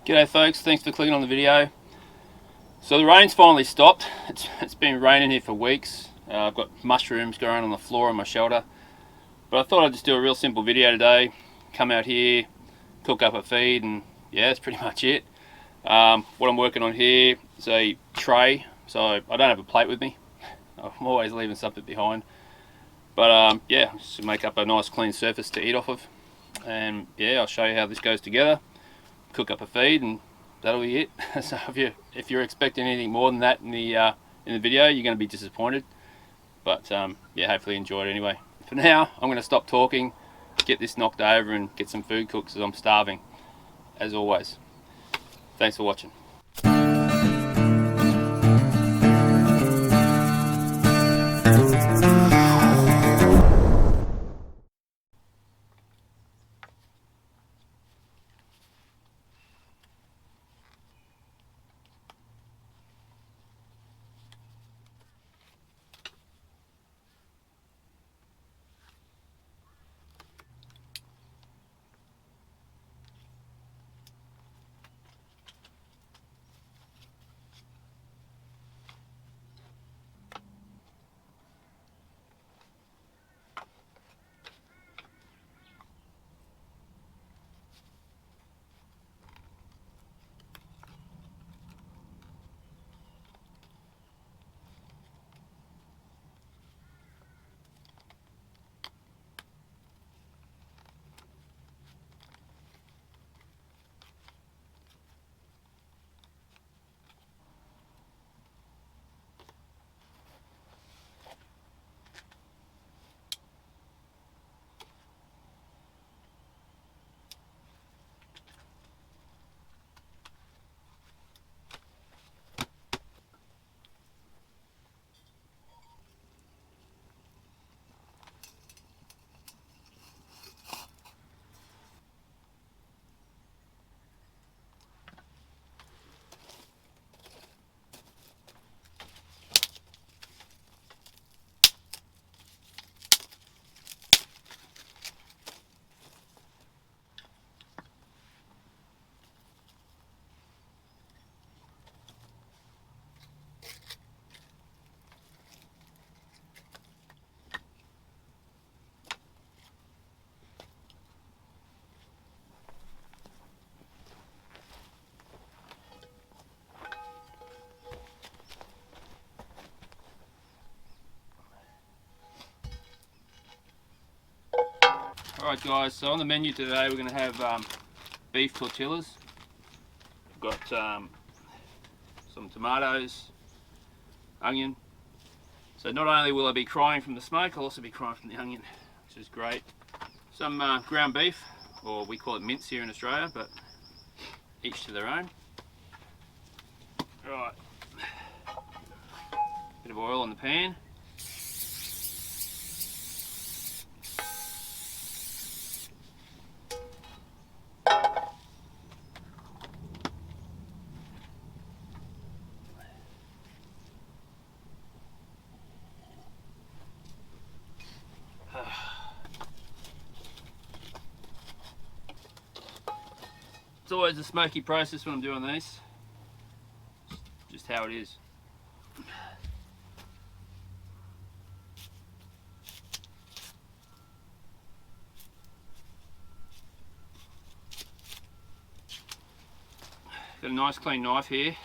G'day folks, thanks for clicking on the video. So the rain's finally stopped. It's been raining here for weeks. I've got mushrooms growing on the floor in my shelter. But I thought I'd just do a real simple video today. Come out here, cook up a feed, and yeah, that's pretty much it. What I'm working on here is a tray. So I don't have a plate with me. I'm always leaving something behind. But yeah, just to make up a nice clean surface to eat off of. And yeah, I'll show you how this goes together. Cook up a feed, and that'll be it. So if you're expecting anything more than that in the video, you're going to be disappointed. But yeah, hopefully you enjoy it anyway. For now, I'm going to stop talking, get this knocked over, and get some food cooked because I'm starving, as always. Thanks for watching. Alright guys, so on the menu today we're going to have beef tortillas. We've got some tomatoes, onion. So not only will I be crying from the smoke, I'll also be crying from the onion, which is great. Some ground beef, or we call it mince here in Australia, but each to their own. Right, bit of oil in the pan. It's always a smoky process when I'm doing these. Just how it is. Got a nice clean knife here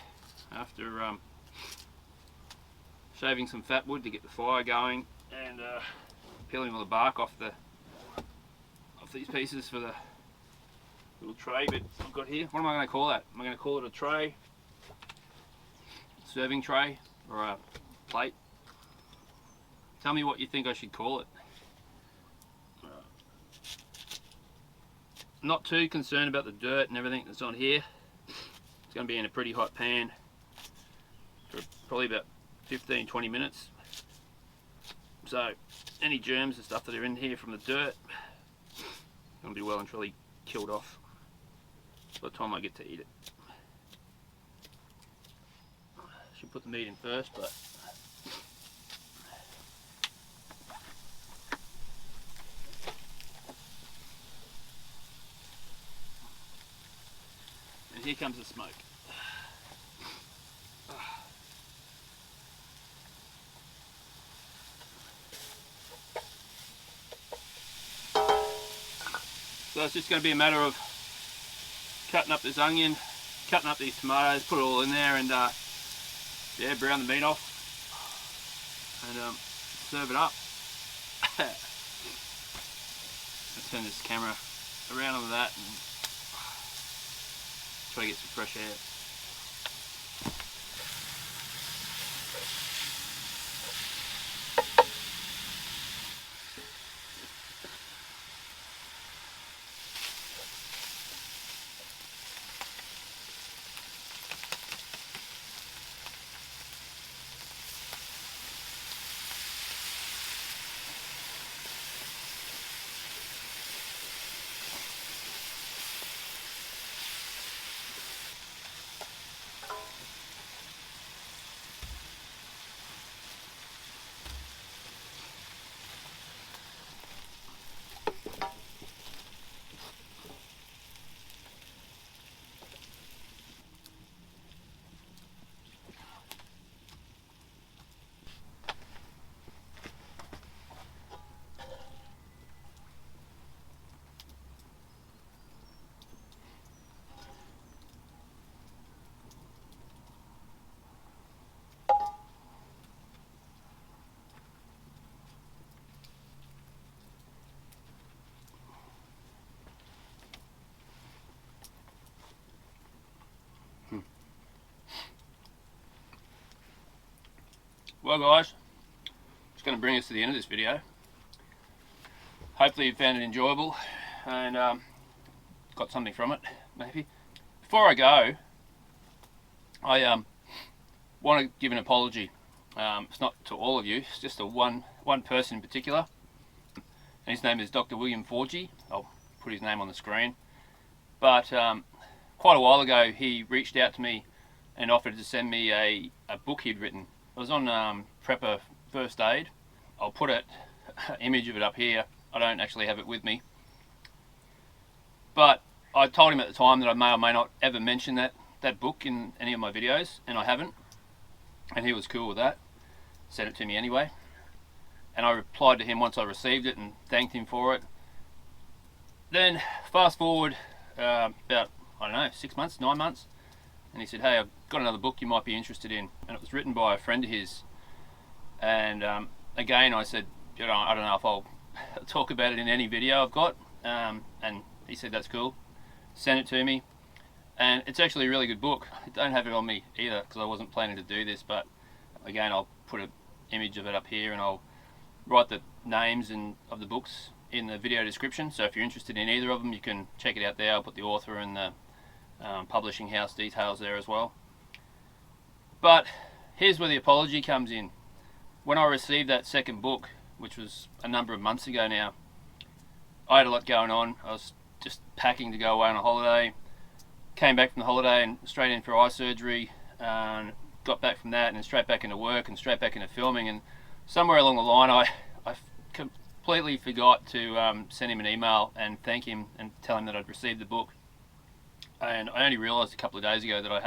after shaving some fat wood to get the fire going and peeling all the bark off these pieces for the little tray bit I've got here. What am I going to call that? Am I going to call it a tray, serving tray, or a plate? Tell me what you think I should call it. I'm not too concerned about the dirt and everything that's on here. It's going to be in a pretty hot pan for probably about 15-20 minutes. So any germs and stuff that are in here from the dirt are going to be well and truly killed off by the time I get to eat it. Should put the meat in first, but here comes the smoke. So it's just going to be a matter of cutting up this onion, cutting up these tomatoes, put it all in there, and yeah, brown the meat off and serve it up. I'll turn this camera around on that and try to get some fresh air. Well guys, just going to bring us to the end of this video. Hopefully you found it enjoyable and got something from it, maybe. Before I go, I want to give an apology. It's not to all of you, it's just to one person in particular. And his name is Dr. William Forgey. I'll put his name on the screen. But quite a while ago he reached out to me and offered to send me a book he'd written. It was on Prepper First Aid. I'll put an image of it up here. I don't actually have it with me. But I told him at the time that I may or may not ever mention that book in any of my videos, and I haven't. And he was cool with that. Sent it to me anyway. And I replied to him once I received it and thanked him for it. Then fast forward about, I don't know, 6 months, 9 months. And he said, hey, I've got another book you might be interested in. And it was written by a friend of his. And again, I said, you know, I don't know if I'll talk about it in any video I've got. And he said, that's cool. Sent it to me. And it's actually a really good book. I don't have it on me either because I wasn't planning to do this. But again, I'll put an image of it up here and I'll write the names of the books in the video description. So if you're interested in either of them, you can check it out there. I'll put the author and the publishing house details there as well. But here's where the apology comes in. When I received that second book, which was a number of months ago now, I had a lot going on. I was just packing to go away on a holiday, came back from the holiday and straight in for eye surgery, and got back from that and straight back into work and straight back into filming. And somewhere along the line I completely forgot to send him an email and thank him and tell him that I'd received the book. And I only realised a couple of days ago that I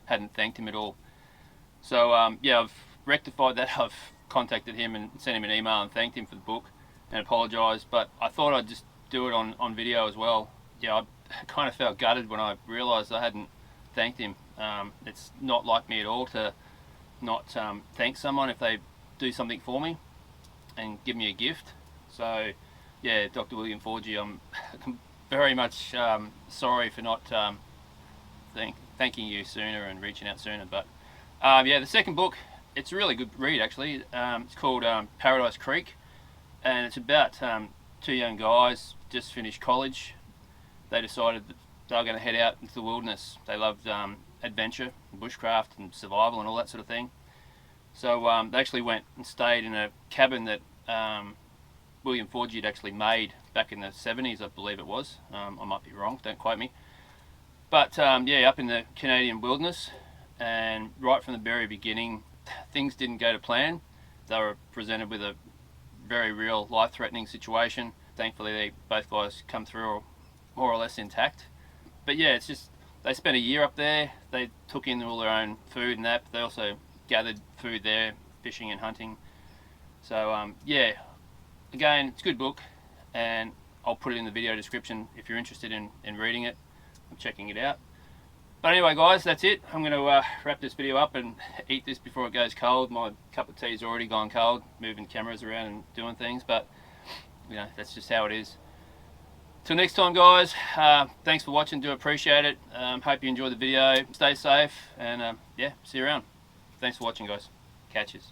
hadn't thanked him at all. So yeah, I've rectified that. I've contacted him and sent him an email and thanked him for the book and apologised. But I thought I'd just do it on video as well. Yeah, I kind of felt gutted when I realised I hadn't thanked him. It's not like me at all to not thank someone if they do something for me and give me a gift. So yeah, Dr. William Forgey, I'm very much sorry for not thanking you sooner and reaching out sooner. But yeah, the second book, it's a really good read actually. It's called Paradise Creek, and it's about two young guys just finished college. They decided that they were going to head out into the wilderness. They loved adventure, bushcraft and survival and all that sort of thing. So they actually went and stayed in a cabin that William Forgey had actually made back in the 70s, I believe it was. I might be wrong, don't quote me. But yeah, up in the Canadian wilderness, and right from the very beginning, things didn't go to plan. They were presented with a very real life-threatening situation. Thankfully, both guys come through more or less intact. But yeah, it's just they spent a year up there. They took in all their own food and that, but they also gathered food there, fishing and hunting. So yeah, again, it's a good book, and I'll put it in the video description if you're interested in reading it and checking it out. But anyway guys, that's it. I'm going to wrap this video up and eat this before it goes cold. My cup of tea's already gone cold, moving cameras around and doing things, but you know, that's just how it is. Till next time guys, thanks for watching, do appreciate it. Hope you enjoyed the video, stay safe, and yeah, see you around. Thanks for watching guys, catches.